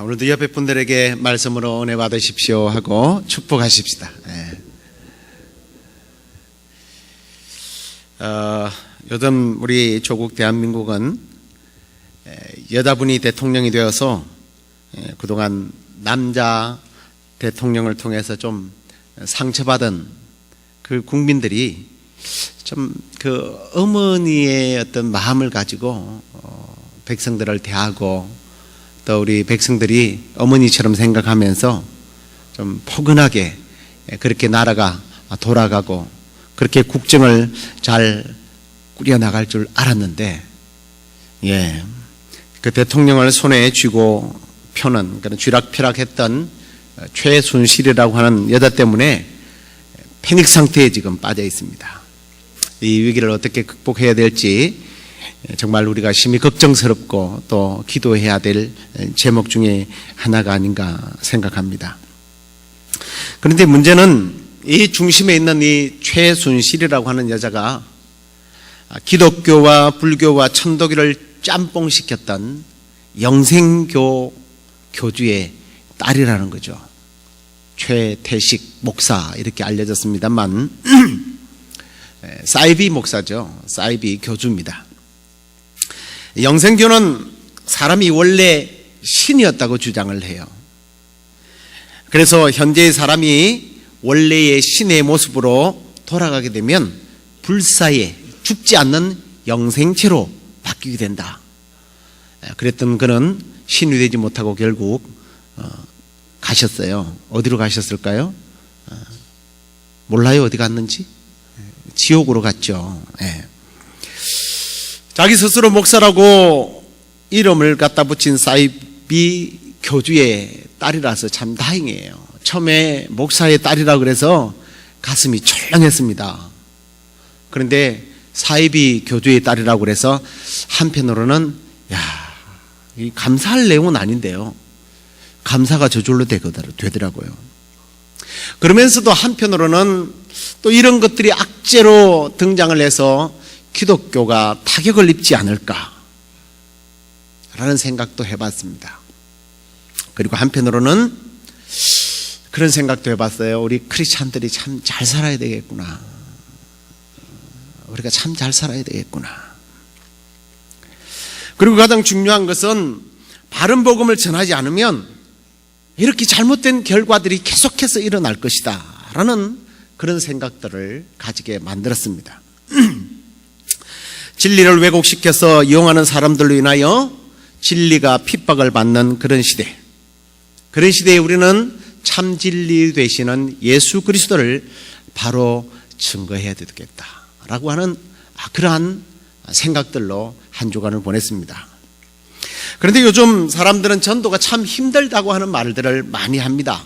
오늘도 옆에 분들에게 말씀으로 은혜 받으십시오 하고 축복하십시다. 요즘 우리 조국 대한민국은 여자분이 대통령이 되어서 그동안 남자 대통령을 통해서 좀 상처받은 그 국민들이 좀 그 어머니의 어떤 마음을 가지고 백성들을 대하고 또 우리 백성들이 어머니처럼 생각하면서 좀 포근하게 그렇게 나라가 돌아가고 그렇게 국정을 잘 꾸려나갈 줄 알았는데, 그 대통령을 손에 쥐고 펴는 그런 쥐락펴락했던 최순실이라고 하는 여자 때문에 패닉 상태에 지금 빠져 있습니다. 이 위기를 어떻게 극복해야 될지 정말 우리가 심히 걱정스럽고 또 기도해야 될 제목 중에 하나가 아닌가 생각합니다. 그런데 문제는 이 중심에 있는 이 최순실이라고 하는 여자가 기독교와 불교와 천도교를 짬뽕시켰던 영생교 교주의 딸이라는 거죠. 최태식 목사 이렇게 알려졌습니다만 사이비 목사죠. 사이비 교주입니다. 영생교는 사람이 원래 신이었다고 주장을 해요. 그래서 현재의 사람이 원래의 신의 모습으로 돌아가게 되면 불사의 죽지 않는 영생체로 바뀌게 된다. 그랬던 그는 신이 되지 못하고 결국 가셨어요. 어디로 가셨을까요? 몰라요. 어디 갔는지? 지옥으로 갔죠. 자기 스스로 목사라고 이름을 갖다 붙인 사이비 교주의 딸이라서 참 다행이에요. 처음에 목사의 딸이라고 그래서 가슴이 철렁했습니다. 그런데 사이비 교주의 딸이라고 그래서 한편으로는 이 감사할 내용은 아닌데요. 감사가 저절로 되더라고요. 그러면서도 한편으로는 또 이런 것들이 악재로 등장을 해서 기독교가 타격을 입지 않을까 라는 생각도 해봤습니다. 그리고 한편으로는 그런 생각도 해봤어요. 우리 크리스찬들이 참 잘 살아야 되겠구나. 우리가 참 잘 살아야 되겠구나. 그리고 가장 중요한 것은 바른 복음을 전하지 않으면 이렇게 잘못된 결과들이 계속해서 일어날 것이다 라는 그런 생각들을 가지게 만들었습니다. 진리를 왜곡시켜서 이용하는 사람들로 인하여 진리가 핍박을 받는 그런 시대, 그런 시대에 우리는 참 진리 되시는 예수 그리스도를 바로 증거해야 되겠다라고 하는 그러한 생각들로 한 주간을 보냈습니다. 그런데 요즘 사람들은 전도가 참 힘들다고 하는 말들을 많이 합니다.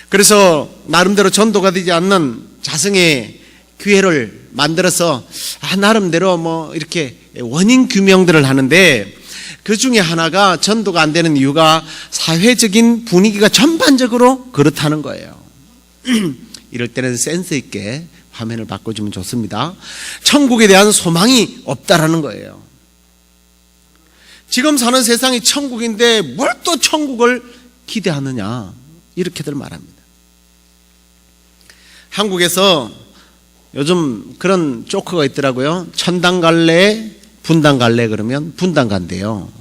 그래서 나름대로 전도가 되지 않는 자성의 기회를 만들어서 나름대로 이렇게 원인 규명들을 하는데, 그 중에 하나가 전도가 안 되는 이유가 사회적인 분위기가 전반적으로 그렇다는 거예요. 이럴 때는 센스 있게 화면을 바꿔주면 좋습니다. 천국에 대한 소망이 없다라는 거예요. 지금 사는 세상이 천국인데 뭘 또 천국을 기대하느냐, 이렇게들 말합니다. 한국에서 요즘 그런 조크가 있더라고요. 천당 갈래, 분당 갈래 그러면 분당 간대요.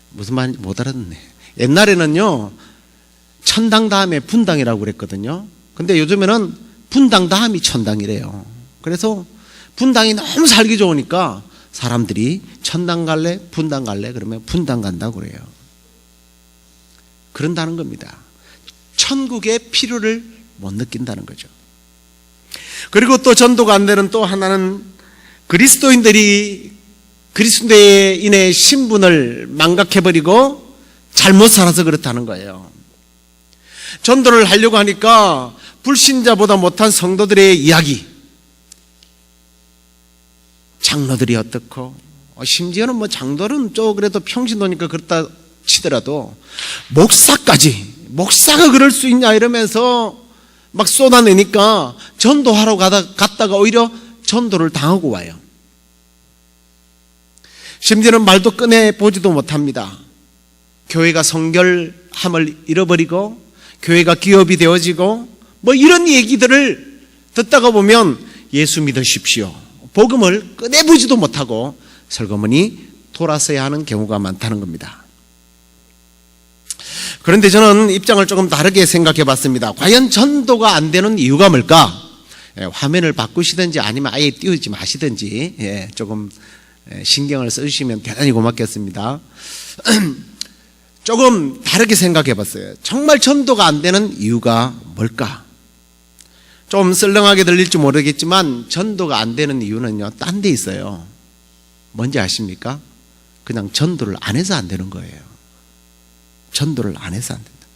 무슨 말인지 못 알아듣네. 옛날에는요, 천당 다음에 분당이라고 그랬거든요. 근데 요즘에는 분당 다음이 천당이래요. 그래서 분당이 너무 살기 좋으니까 사람들이 천당 갈래, 분당 갈래 그러면 분당 간다고 그래요. 그런다는 겁니다. 천국의 필요를 못 느낀다는 거죠. 그리고 또 전도가 안 되는 또 하나는 그리스도인들이 그리스도인의 신분을 망각해버리고 잘못 살아서 그렇다는 거예요. 전도를 하려고 하니까 불신자보다 못한 성도들의 이야기, 장로들이 어떻고, 심지어는 장로는 좀 그래도 평신도니까 그렇다 치더라도 목사가 그럴 수 있냐 이러면서 막 쏟아내니까 전도하러 갔다가 오히려 전도를 당하고 와요. 심지어는 말도 꺼내보지도 못합니다. 교회가 성결함을 잃어버리고 교회가 기업이 되어지고 뭐 이런 얘기들을 듣다가 보면 예수 믿으십시오, 복음을 꺼내보지도 못하고 설거머니 돌아서야 하는 경우가 많다는 겁니다. 그런데 저는 입장을 조금 다르게 생각해 봤습니다. 과연 전도가 안 되는 이유가 뭘까? 화면을 바꾸시든지 아니면 아예 띄우지 마시든지 조금 신경을 써주시면 대단히 고맙겠습니다. 조금 다르게 생각해 봤어요. 정말 전도가 안 되는 이유가 뭘까? 좀 썰렁하게 들릴지 모르겠지만 전도가 안 되는 이유는요, 딴 데 있어요. 뭔지 아십니까? 그냥 전도를 안 해서 안 되는 거예요. 전도를 안 해서 안 된다.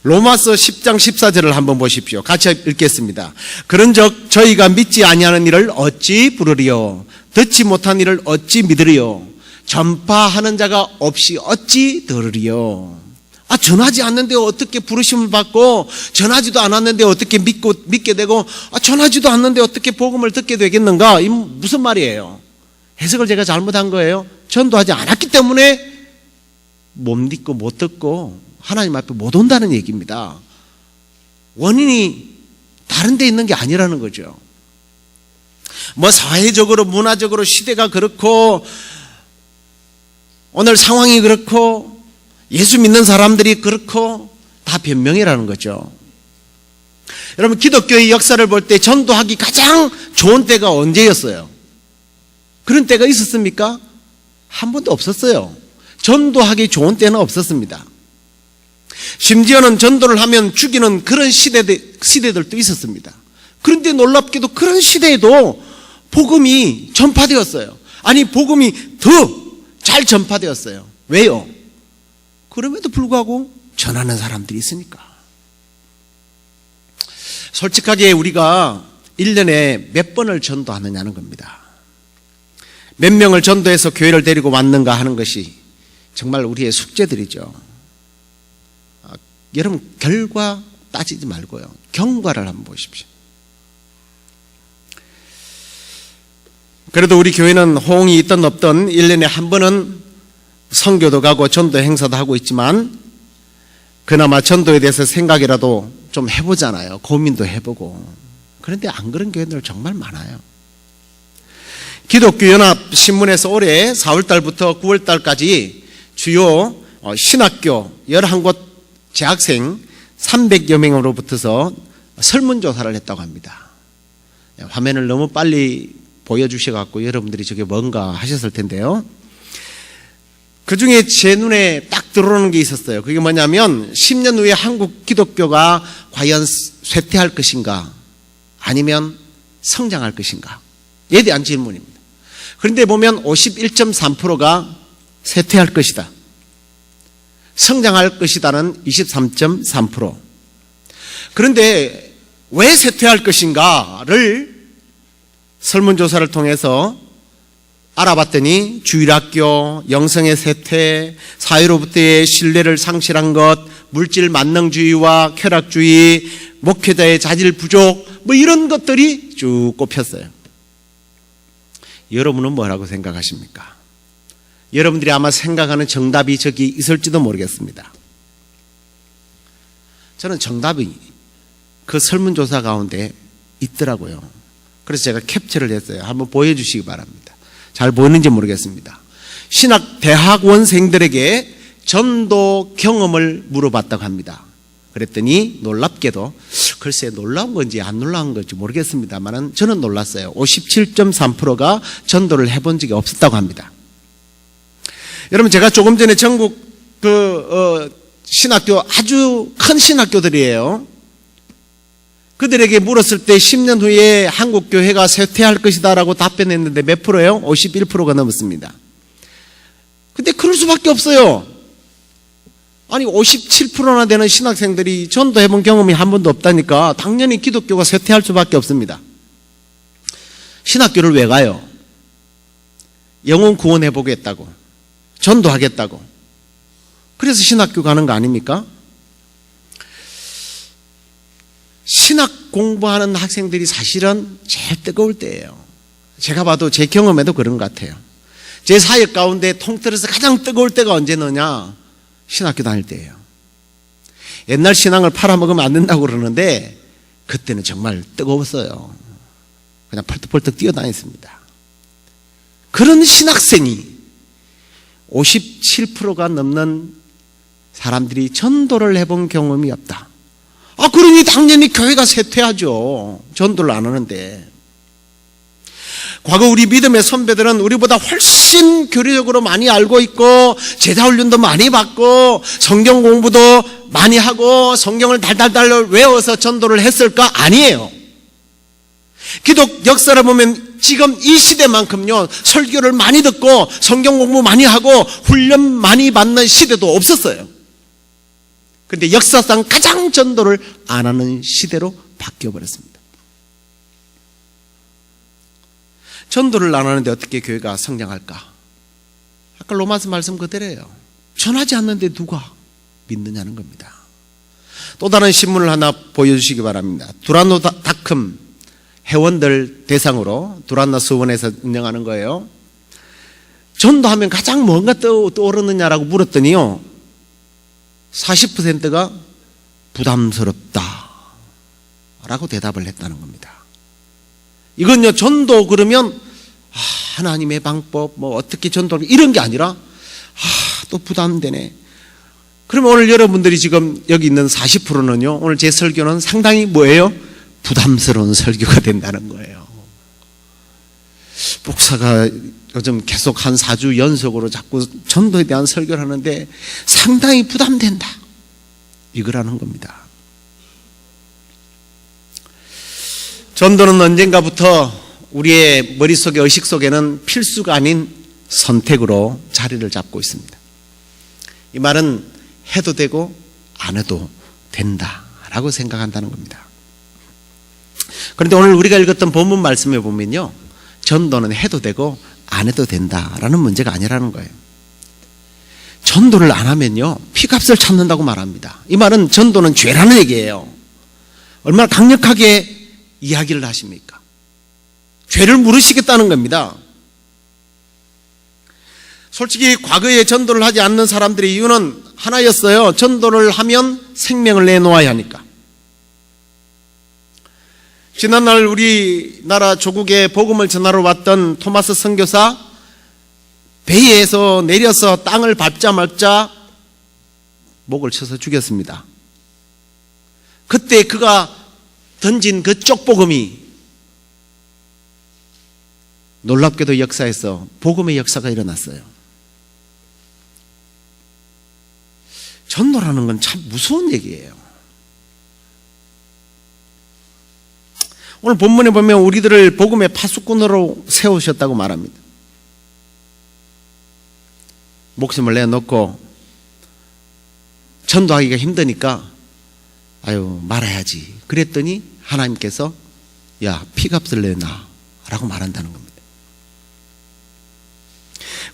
로마서 10장 14절을 한번 보십시오. 같이 읽겠습니다. 그런즉 저희가 믿지 아니하는 일을 어찌 부르리요? 듣지 못한 일을 어찌 믿으리요? 전파하는 자가 없이 어찌 들으리요? 전하지 않는데 어떻게 부르심을 받고, 전하지도 않았는데 어떻게 믿게 되고, 전하지도 않는데 어떻게 복음을 듣게 되겠는가? 이 무슨 말이에요? 해석을 제가 잘못한 거예요. 전도하지 않았기 때문에 못 믿고 못 듣고 하나님 앞에 못 온다는 얘기입니다. 원인이 다른 데 있는 게 아니라는 거죠. 뭐 사회적으로 문화적으로 시대가 그렇고 오늘 상황이 그렇고 예수 믿는 사람들이 그렇고 다 변명이라는 거죠. 여러분, 기독교의 역사를 볼 때 전도하기 가장 좋은 때가 언제였어요? 그런 때가 있었습니까? 한 번도 없었어요. 전도하기 좋은 때는 없었습니다. 심지어는 전도를 하면 죽이는 그런 시대들도 있었습니다. 그런데 놀랍게도 그런 시대에도 복음이 전파되었어요. 아니, 복음이 더 잘 전파되었어요. 왜요? 그럼에도 불구하고 전하는 사람들이 있으니까. 솔직하게 우리가 1년에 몇 번을 전도하느냐는 겁니다. 몇 명을 전도해서 교회를 데리고 왔는가 하는 것이 정말 우리의 숙제들이죠. 여러분, 결과 따지지 말고요, 경과를 한번 보십시오. 그래도 우리 교회는 호응이 있든 없든 1년에 한 번은 선교도 가고 전도 행사도 하고 있지만 그나마 전도에 대해서 생각이라도 좀 해보잖아요. 고민도 해보고. 그런데 안 그런 교회들 정말 많아요. 기독교연합신문에서 올해 4월달부터 9월달까지 주요 신학교 11곳 재학생 300여 명으로부터서 설문조사를 했다고 합니다. 화면을 너무 빨리 보여주셔갖고 여러분들이 저게 뭔가 하셨을 텐데요. 그 중에 제 눈에 딱 들어오는 게 있었어요. 그게 뭐냐면 10년 후에 한국 기독교가 과연 쇠퇴할 것인가 아니면 성장할 것인가, 에 대한 질문입니다. 그런데 보면 51.3%가 쇠퇴할 것이다, 성장할 것이다는 23.3%. 그런데 왜 쇠퇴할 것인가를 설문조사를 통해서 알아봤더니 주일학교, 영성의 쇠퇴, 사회로부터의 신뢰를 상실한 것, 물질 만능주의와 쾌락주의, 목회자의 자질 부족, 뭐 이런 것들이 쭉 꼽혔어요. 여러분은 뭐라고 생각하십니까? 여러분들이 아마 생각하는 정답이 저기 있을지도 모르겠습니다. 저는 정답이 그 설문조사 가운데 있더라고요. 그래서 제가 캡처를 했어요. 한번 보여주시기 바랍니다. 잘 보이는지 모르겠습니다. 신학대학원생들에게 전도 경험을 물어봤다고 합니다. 그랬더니 놀랍게도, 글쎄 놀라운 건지 안 놀라운 건지 모르겠습니다만 저는 놀랐어요. 57.3%가 전도를 해본 적이 없었다고 합니다. 여러분, 제가 조금 전에 전국 신학교, 아주 큰 신학교들이에요. 그들에게 물었을 때 10년 후에 한국 교회가 쇠퇴할 것이다 라고 답변했는데 몇 프로예요? 51%가 넘었습니다. 근데 그럴 수밖에 없어요. 아니, 57%나 되는 신학생들이 전도해본 경험이 한 번도 없다니까 당연히 기독교가 쇠퇴할 수밖에 없습니다. 신학교를 왜 가요? 영혼 구원해보겠다고, 전도하겠다고. 그래서 신학교 가는 거 아닙니까? 신학 공부하는 학생들이 사실은 제일 뜨거울 때예요. 제가 봐도 제 경험에도 그런 것 같아요. 제 사역 가운데 통틀어서 가장 뜨거울 때가 언제느냐? 신학교 다닐 때예요. 옛날 신앙을 팔아먹으면 안 된다고 그러는데 그때는 정말 뜨거웠어요. 그냥 펄떡펄떡 뛰어다녔습니다. 그런 신학생이 57%가 넘는 사람들이 전도를 해본 경험이 없다. 그러니 당연히 교회가 쇠퇴하죠. 전도를 안 하는데. 과거 우리 믿음의 선배들은 우리보다 훨씬 교리적으로 많이 알고 있고 제자훈련도 많이 받고 성경 공부도 많이 하고 성경을 달달달 외워서 전도를 했을까? 아니에요. 기독 역사를 보면 지금 이 시대만큼요 설교를 많이 듣고 성경 공부 많이 하고 훈련 많이 받는 시대도 없었어요. 그런데 역사상 가장 전도를 안 하는 시대로 바뀌어버렸습니다. 전도를 안 하는데 어떻게 교회가 성장할까? 아까 로마서 말씀 그대로예요. 전하지 않는데 누가 믿느냐는 겁니다. 또 다른 신문을 하나 보여주시기 바랍니다. 두란노닷컴 회원들 대상으로 두란노 수원에서 운영하는 거예요. 전도하면 가장 뭔가 떠오르느냐라고 물었더니요 40%가 부담스럽다 라고 대답을 했다는 겁니다. 이건요 전도 그러면 하나님의 방법 뭐 어떻게 전도를 이런 게 아니라 또 부담되네. 그러면 오늘 여러분들이 지금 여기 있는 40%는요 오늘 제 설교는 상당히 뭐예요? 부담스러운 설교가 된다는 거예요. 목사가 요즘 계속 한 4주 연속으로 자꾸 전도에 대한 설교를 하는데 상당히 부담된다 이거라는 겁니다. 전도는 언젠가부터 우리의 머릿속에 의식 속에는 필수가 아닌 선택으로 자리를 잡고 있습니다. 이 말은 해도 되고 안 해도 된다라고 생각한다는 겁니다. 그런데 오늘 우리가 읽었던 본문 말씀에 보면요 전도는 해도 되고 안 해도 된다라는 문제가 아니라는 거예요. 전도를 안 하면요 피값을 찾는다고 말합니다. 이 말은 전도는 죄라는 얘기예요. 얼마나 강력하게 이야기를 하십니까? 죄를 물으시겠다는 겁니다. 솔직히 과거에 전도를 하지 않는 사람들의 이유는 하나였어요. 전도를 하면 생명을 내놓아야 하니까. 지난날 우리나라 조국에 복음을 전하러 왔던 토마스 선교사 배에서 내려서 땅을 밟자마자 목을 쳐서 죽였습니다. 그때 그가 던진 그 쪽복음이 놀랍게도 역사에서 복음의 역사가 일어났어요. 전도라는 건 참 무서운 얘기예요. 오늘 본문에 보면 우리들을 복음의 파수꾼으로 세우셨다고 말합니다. 목숨을 내놓고 전도하기가 힘드니까 말아야지. 그랬더니 하나님께서 야 피값을 내놔 라고 말한다는 겁니다.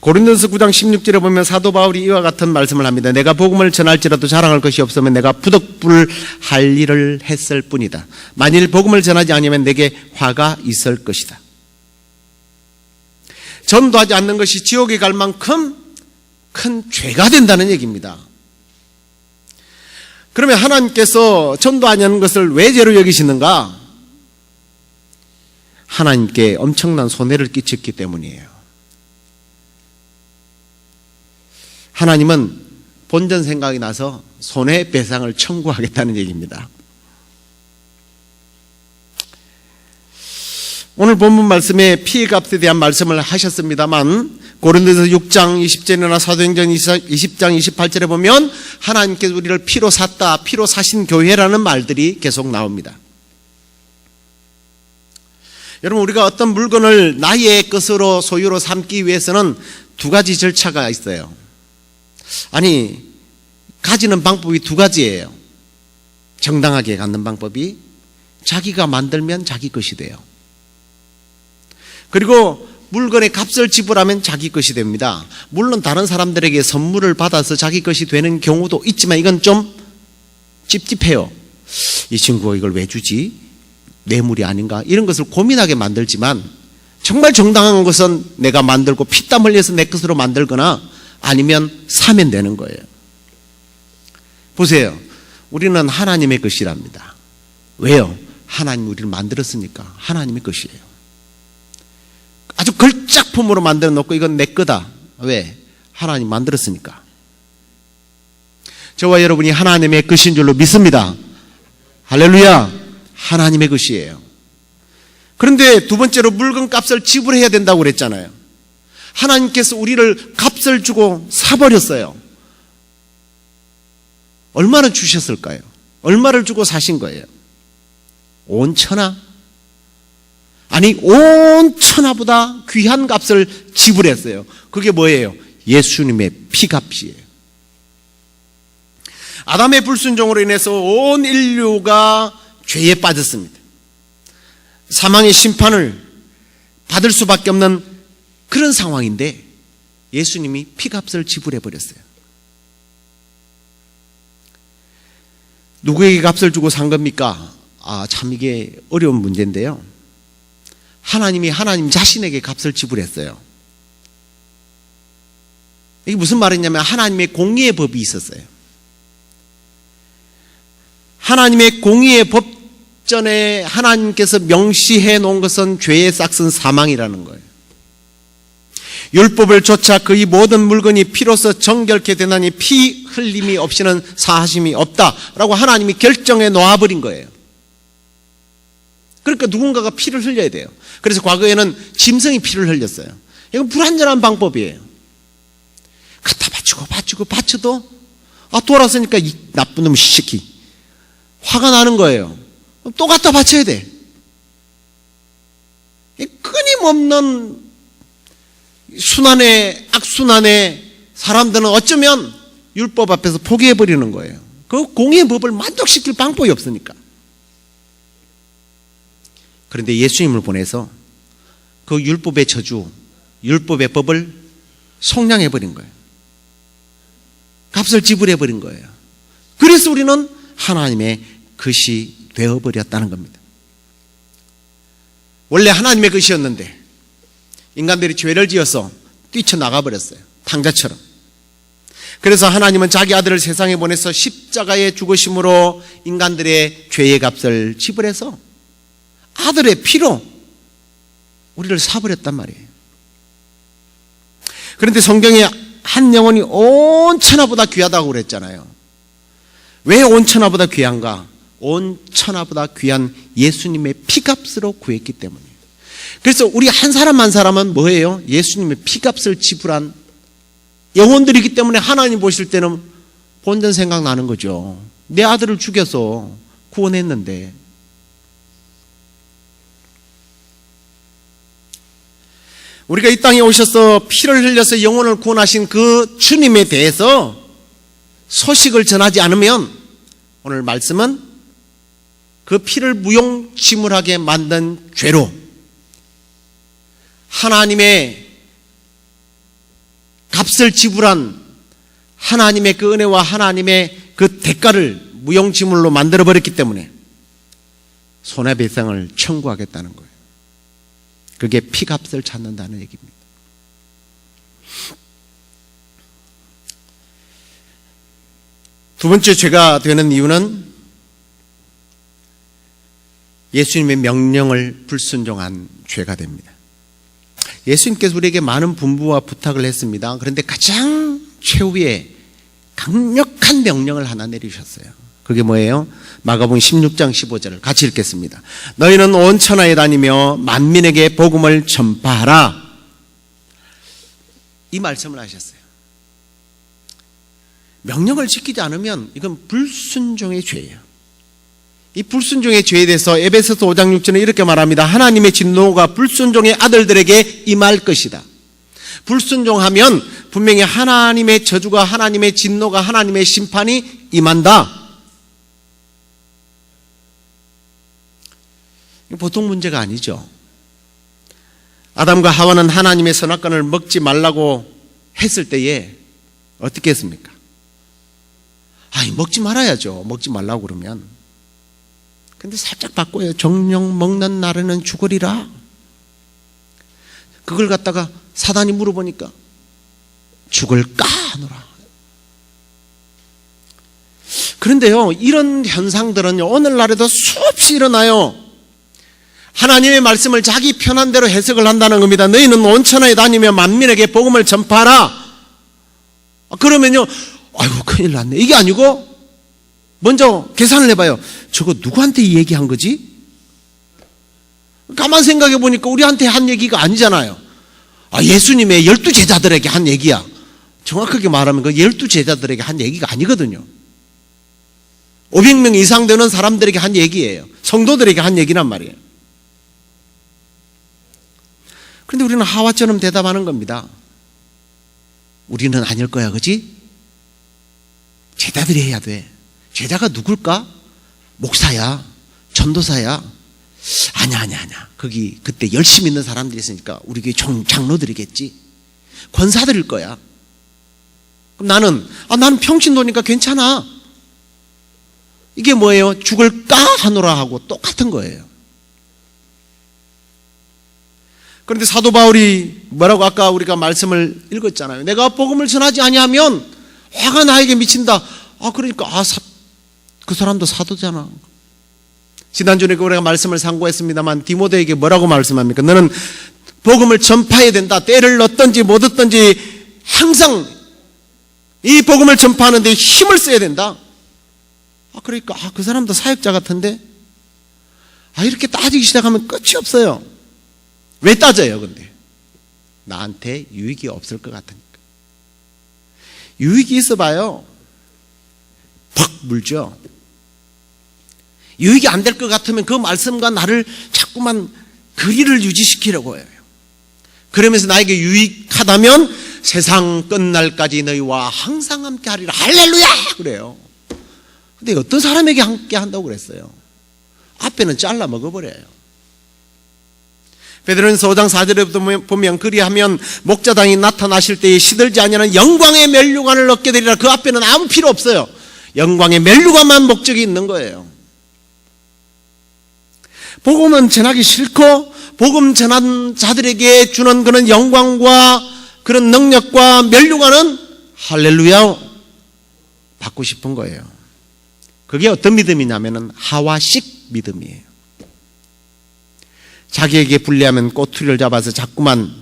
고린도서 9장 16절에 보면 사도 바울이 이와 같은 말씀을 합니다. 내가 복음을 전할지라도 자랑할 것이 없으면 내가 부득불할 일을 했을 뿐이다. 만일 복음을 전하지 않으면 내게 화가 있을 것이다. 전도하지 않는 것이 지옥에 갈 만큼 큰 죄가 된다는 얘기입니다. 그러면 하나님께서 전도하지 않는 것을 왜 죄로 여기시는가? 하나님께 엄청난 손해를 끼쳤기 때문이에요. 하나님은 본전 생각이 나서 손해배상을 청구하겠다는 얘기입니다. 오늘 본문 말씀에 피해값에 대한 말씀을 하셨습니다만 고린도서 6장 20절이나 사도행전 20장 28절에 보면 하나님께서 우리를 피로 샀다, 피로 사신 교회라는 말들이 계속 나옵니다. 여러분 우리가 어떤 물건을 나의 것으로 소유로 삼기 위해서는 두 가지 절차가 있어요. 가지는 방법이 두 가지예요. 정당하게 갖는 방법이 자기가 만들면 자기 것이 돼요. 그리고 물건의 값을 지불하면 자기 것이 됩니다. 물론 다른 사람들에게 선물을 받아서 자기 것이 되는 경우도 있지만 이건 좀 찝찝해요. 이 친구가 이걸 왜 주지? 뇌물이 아닌가? 이런 것을 고민하게 만들지만 정말 정당한 것은 내가 만들고 피땀 흘려서 내 것으로 만들거나 아니면 사면 되는 거예요. 보세요. 우리는 하나님의 것이랍니다. 왜요? 하나님 우리를 만들었으니까 하나님의 것이에요. 아주 걸작품으로 만들어 놓고 이건 내 거다. 왜? 하나님 만들었으니까. 저와 여러분이 하나님의 것인 줄로 믿습니다. 할렐루야. 하나님의 것이에요. 그런데 두 번째로 물건값을 지불해야 된다고 그랬잖아요. 하나님께서 우리를 값을 주고 사버렸어요. 얼마나 주셨을까요? 얼마를 주고 사신 거예요? 온 천하? 아니, 온 천하보다 귀한 값을 지불했어요. 그게 뭐예요? 예수님의 피값이에요. 아담의 불순종으로 인해서 온 인류가 죄에 빠졌습니다. 사망의 심판을 받을 수밖에 없는 그런 상황인데 예수님이 피값을 지불해 버렸어요. 누구에게 값을 주고 산 겁니까? 참 이게 어려운 문제인데요. 하나님이 하나님 자신에게 값을 지불했어요. 이게 무슨 말이냐면 하나님의 공의의 법이 있었어요. 하나님의 공의의 법전에 하나님께서 명시해 놓은 것은 죄의 싹슨 사망이라는 거예요. 율법을 좇아 그의 모든 물건이 피로써 정결케 되나니 피 흘림이 없이는 사하심이 없다라고 하나님이 결정해 놓아버린 거예요. 그러니까 누군가가 피를 흘려야 돼요. 그래서 과거에는 짐승이 피를 흘렸어요. 이건 불완전한 방법이에요. 갖다 바쳐도 돌아서니까 이 나쁜 놈 시키 화가 나는 거예요. 또 갖다 바쳐야 돼. 끊임없는 순환의 악순환의 사람들은 어쩌면 율법 앞에서 포기해버리는 거예요. 그 공의의 법을 만족시킬 방법이 없으니까. 그런데 예수님을 보내서 그 율법의 저주, 율법의 법을 속량해버린 거예요. 값을 지불해버린 거예요. 그래서 우리는 하나님의 것이 되어버렸다는 겁니다. 원래 하나님의 것이었는데 인간들이 죄를 지어서 뛰쳐나가버렸어요. 탕자처럼. 그래서 하나님은 자기 아들을 세상에 보내서 십자가에 죽으심으로 인간들의 죄의 값을 지불해서 아들의 피로 우리를 사버렸단 말이에요. 그런데 성경에 한 영혼이 온 천하보다 귀하다고 그랬잖아요. 왜 온 천하보다 귀한가? 온 천하보다 귀한 예수님의 피값으로 구했기 때문이에요. 그래서 우리 한 사람 한 사람은 뭐예요? 예수님의 피값을 지불한 영혼들이기 때문에 하나님 보실 때는 본전 생각나는 거죠. 내 아들을 죽여서 구원했는데. 우리가 이 땅에 오셔서 피를 흘려서 영혼을 구원하신 그 주님에 대해서 소식을 전하지 않으면 오늘 말씀은 그 피를 무용지물하게 만든 죄로 하나님의 값을 지불한 하나님의 그 은혜와 하나님의 그 대가를 무용지물로 만들어버렸기 때문에 손해배상을 청구하겠다는 거예요. 그게 피값을 찾는다는 얘기입니다. 두 번째 죄가 되는 이유는 예수님의 명령을 불순종한 죄가 됩니다. 예수님께서 우리에게 많은 분부와 부탁을 했습니다. 그런데 가장 최후의 강력한 명령을 하나 내리셨어요. 그게 뭐예요? 마가복음 16장 15절을 같이 읽겠습니다. 너희는 온 천하에 다니며 만민에게 복음을 전파하라. 이 말씀을 하셨어요. 명령을 지키지 않으면 이건 불순종의 죄예요. 이 불순종의 죄에 대해서 에베소서 5장 6절에 이렇게 말합니다. 하나님의 진노가 불순종의 아들들에게 임할 것이다. 불순종하면 분명히 하나님의 저주가, 하나님의 진노가, 하나님의 심판이 임한다. 보통 문제가 아니죠. 아담과 하와는 하나님의 선악과를 먹지 말라고 했을 때에 어떻게 했습니까? 먹지 말아야죠. 먹지 말라고 그러면. 근데 살짝 바꿔요. 정령 먹는 날에는 죽으리라. 그걸 갖다가 사단이 물어보니까 죽을까 하노라. 그런데요, 이런 현상들은 오늘날에도 수없이 일어나요. 하나님의 말씀을 자기 편한 대로 해석을 한다는 겁니다. 너희는 온 천하에 다니며 만민에게 복음을 전파하라. 그러면요, 아이고 큰일 났네. 이게 아니고 먼저 계산을 해봐요. 저거 누구한테 이 얘기한 거지? 가만 생각해 보니까 우리한테 한 얘기가 아니잖아요. 예수님의 12제자들에게 한 얘기야. 정확하게 말하면 그 12제자들에게 한 얘기가 아니거든요. 500명 이상 되는 사람들에게 한 얘기예요. 성도들에게 한 얘기란 말이에요. 그런데 우리는 하와처럼 대답하는 겁니다. 우리는 아닐 거야, 그지? 제자들이 해야 돼. 제자가 누굴까? 목사야, 전도사야. 아니야. 거기 그때 열심히 있는 사람들이 있으니까 우리 교회 장로들이겠지. 권사들일 거야. 그럼 나는 평신도니까 괜찮아. 이게 뭐예요? 죽을까 하노라 하고 똑같은 거예요. 그런데 사도 바울이 뭐라고 아까 우리가 말씀을 읽었잖아요. 내가 복음을 전하지 아니하면 화가 나에게 미친다. 그러니까 그 사람도 사도잖아. 지난주에 우리가 말씀을 상고했습니다만 디모데에게 뭐라고 말씀합니까? 너는 복음을 전파해야 된다. 때를 얻든지 못 얻든지 항상 이 복음을 전파하는 데 힘을 써야 된다. 그러니까 그 사람도 사역자 같은데 이렇게 따지기 시작하면 끝이 없어요. 왜 따져요, 근데? 나한테 유익이 없을 것 같으니까. 유익이 있어봐요. 팍 물죠. 유익이 안 될 것 같으면 그 말씀과 나를 자꾸만 거리를 유지시키려고 해요. 그러면서 나에게 유익하다면 세상 끝날까지 너희와 항상 함께 하리라. 할렐루야! 그래요. 근데 어떤 사람에게 함께 한다고 그랬어요? 앞에는 잘라 먹어버려요. 베드로전서 5장 4절에 보면 그리하면 목자당이 나타나실 때에 시들지 아니하는 영광의 면류관을 얻게 되리라. 그 앞에는 아무 필요 없어요. 영광의 면류관만 목적이 있는 거예요. 복음은 전하기 싫고 복음 전한 자들에게 주는 그런 영광과 그런 능력과 면류관은 할렐루야 받고 싶은 거예요. 그게 어떤 믿음이냐면은 하와식 믿음이에요. 자기에게 불리하면 꼬투리를 잡아서 자꾸만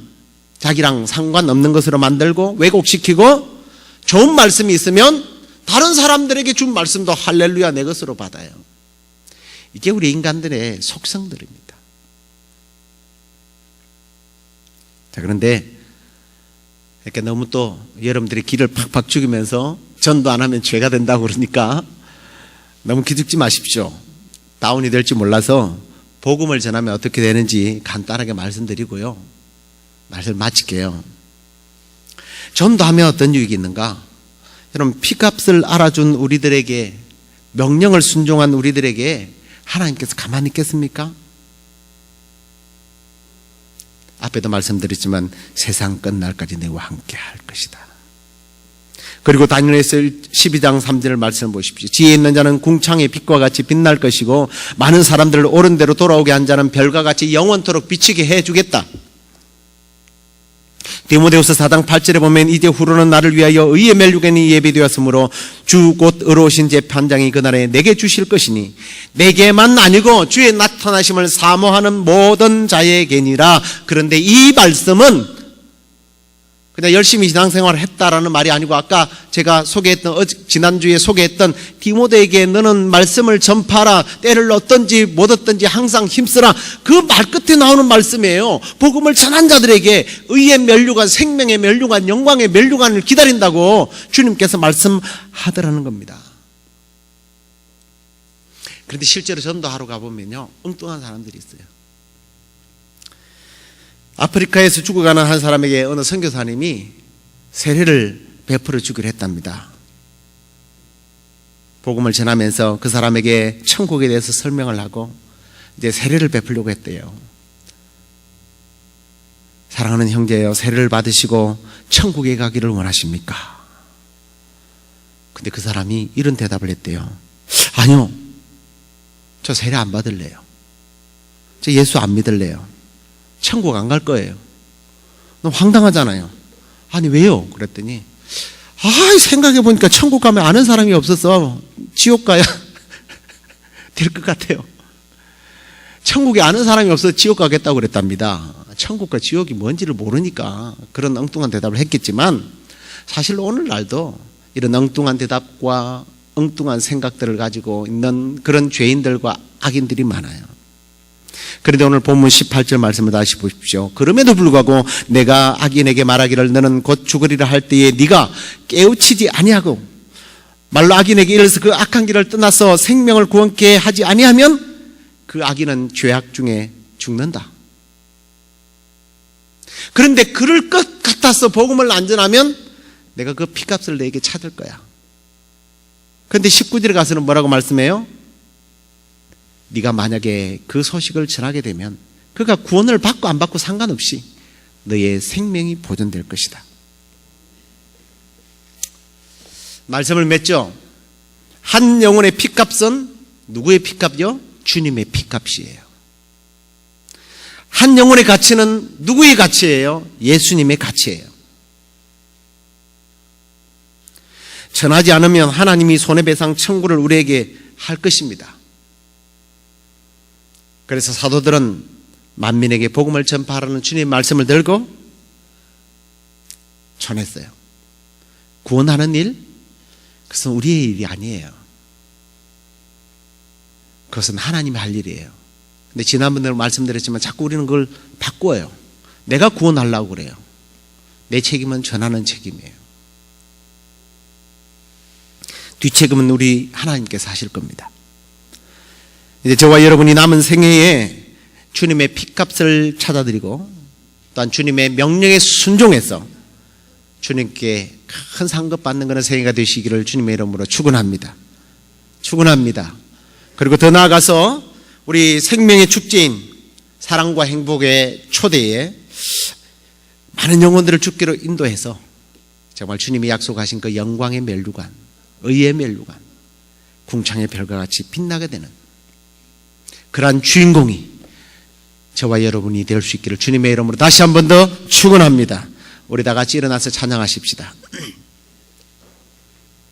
자기랑 상관없는 것으로 만들고 왜곡시키고 좋은 말씀이 있으면 다른 사람들에게 준 말씀도 할렐루야 내 것으로 받아요. 이게 우리 인간들의 속성들입니다. 자, 그런데 이렇게 너무 또 여러분들이 기를 팍팍 죽이면서 전도 안 하면 죄가 된다고 그러니까 너무 기죽지 마십시오. 다운이 될지 몰라서 복음을 전하면 어떻게 되는지 간단하게 말씀드리고요. 말씀을 마칠게요. 전도하면 어떤 유익이 있는가? 여러분, 피값을 알아준 우리들에게, 명령을 순종한 우리들에게 하나님께서 가만히 있겠습니까? 앞에도 말씀드렸지만 세상 끝날까지 너와 함께 할 것이다. 그리고 다니엘서 12장 3절 말씀을 보십시오. 지혜 있는 자는 궁창의 빛과 같이 빛날 것이고 많은 사람들을 옳은 대로 돌아오게 한 자는 별과 같이 영원토록 비치게 해주겠다. 디모데후서 4장 8절에 보면 이제 후로는 나를 위하여 의의 멸류관이 예비되었으므로 주 곧 의로우신 재판장이 그날에 내게 주실 것이니 내게만 아니고 주의 나타나심을 사모하는 모든 자에게니라. 그런데 이 말씀은 그냥 열심히 신앙생활을 했다라는 말이 아니고 아까 제가 소개했던 지난주에 소개했던 디모데에게 너는 말씀을 전파하라. 때를 얻든지 못 얻든지 항상 힘쓰라. 그 말 끝에 나오는 말씀이에요. 복음을 전한 자들에게 의의 면류관, 생명의 면류관, 영광의 면류관을 기다린다고 주님께서 말씀하더라는 겁니다. 그런데 실제로 전도하러 가보면요, 엉뚱한 사람들이 있어요. 아프리카에서 죽어가는 한 사람에게 어느 선교사님이 세례를 베풀어 주기로 했답니다. 복음을 전하면서 그 사람에게 천국에 대해서 설명을 하고 이제 세례를 베풀려고 했대요. 사랑하는 형제여, 세례를 받으시고 천국에 가기를 원하십니까? 근데 그 사람이 이런 대답을 했대요. 아니요, 저 세례 안 받을래요. 저 예수 안 믿을래요. 천국 안 갈 거예요. 너무 황당하잖아요. 아니 왜요? 그랬더니 생각해보니까 천국 가면 아는 사람이 없어서 지옥 가야 될 것 같아요. 천국에 아는 사람이 없어서 지옥 가겠다고 그랬답니다. 천국과 지옥이 뭔지를 모르니까 그런 엉뚱한 대답을 했겠지만 사실 오늘날도 이런 엉뚱한 대답과 엉뚱한 생각들을 가지고 있는 그런 죄인들과 악인들이 많아요. 그런데 오늘 본문 18절 말씀을 다시 보십시오. 그럼에도 불구하고 내가 악인에게 말하기를 너는 곧 죽으리라 할 때에 네가 깨우치지 아니하고 말로 악인에게 이르러서 그 악한 길을 떠나서 생명을 구원케 하지 아니하면 그 악인은 죄악 중에 죽는다. 그런데 그럴 것 같아서 복음을 안 전하면 내가 그 피값을 내게 찾을 거야. 그런데 19절에 가서는 뭐라고 말씀해요? 네가 만약에 그 소식을 전하게 되면 그가 구원을 받고 안 받고 상관없이 너의 생명이 보존될 것이다. 말씀을 맺죠. 한 영혼의 피값은 누구의 피값이요? 주님의 피값이에요. 한 영혼의 가치는 누구의 가치예요? 예수님의 가치예요. 전하지 않으면 하나님이 손해배상 청구를 우리에게 할 것입니다. 그래서 사도들은 만민에게 복음을 전파하라는 주님의 말씀을 들고 전했어요. 구원하는 일, 그것은 우리의 일이 아니에요. 그것은 하나님이 할 일이에요. 근데 지난번에 말씀드렸지만 자꾸 우리는 그걸 바꿔요. 내가 구원하려고 그래요. 내 책임은 전하는 책임이에요. 뒷책임은 우리 하나님께서 하실 겁니다. 이제 저와 여러분이 남은 생애에 주님의 피값을 찾아드리고 또한 주님의 명령에 순종해서 주님께 큰 상급 받는 그런 생애가 되시기를 주님의 이름으로 축원합니다. 축원합니다. 그리고 더 나아가서 우리 생명의 축제인 사랑과 행복의 초대에 많은 영혼들을 주께로 인도해서 정말 주님이 약속하신 그 영광의 면류관, 의의 면류관, 궁창의 별과 같이 빛나게 되는 그러한 주인공이 저와 여러분이 될 수 있기를 주님의 이름으로 다시 한 번 더 축원합니다. 우리 다 같이 일어나서 찬양하십시다.